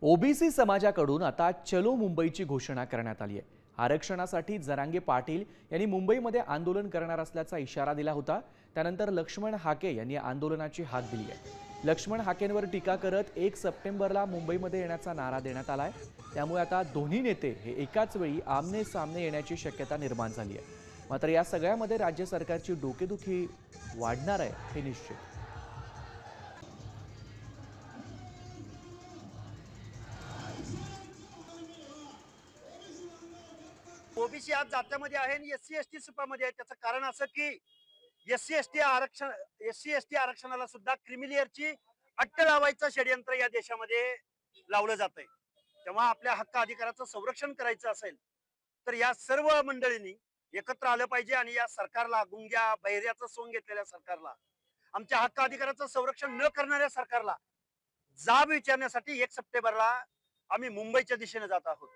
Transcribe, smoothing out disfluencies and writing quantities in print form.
OBC समाजाकडून आता चलो मुंबईची घोषणा करण्यात आली आहे। आरक्षणासाठी जरांगे पाटील यांनी मुंबईमध्ये आंदोलन करणार असल्याचा इशारा दिला होता। त्यानंतर लक्ष्मण हाके यांनी आंदोलनाची हाक दिली आहे। लक्ष्मण हाकेंवर टीका करत 1 सप्टेंबरला मुंबईमध्ये येण्याचा नारा देण्यात आलाय। त्यामुळे आता दोन्ही नेते हे एकाच वेळी आमने सामने येण्याची शक्यता निर्माण झाली आहे। मात्र या सगळ्यामध्ये राज्य सरकारची डोकेदुखी वाढणार आहे हे निश्चित। ओबीसी आज जात्यामध्ये आहे आणि एससी एसटी सुपामध्ये आहे। त्याचं कारण असं की एससी एसटी आरक्षणाला सुद्धा क्रिमिलियरची अट्ट लावायचं षडयंत्र या देशामध्ये लावलं जात आहे। तेव्हा आपल्या हक्क अधिकाराचं संरक्षण करायचं असेल तर या सर्व मंडळींनी एकत्र आलं पाहिजे आणि या सरकारला, गुंग्या बहिऱ्याचं सोंग घेतलेल्या सरकारला, आमच्या हक्क अधिकाराचं संरक्षण न करणाऱ्या सरकारला जाब विचारण्यासाठी 1 सप्टेंबरला आम्ही मुंबईच्या दिशेने जात आहोत।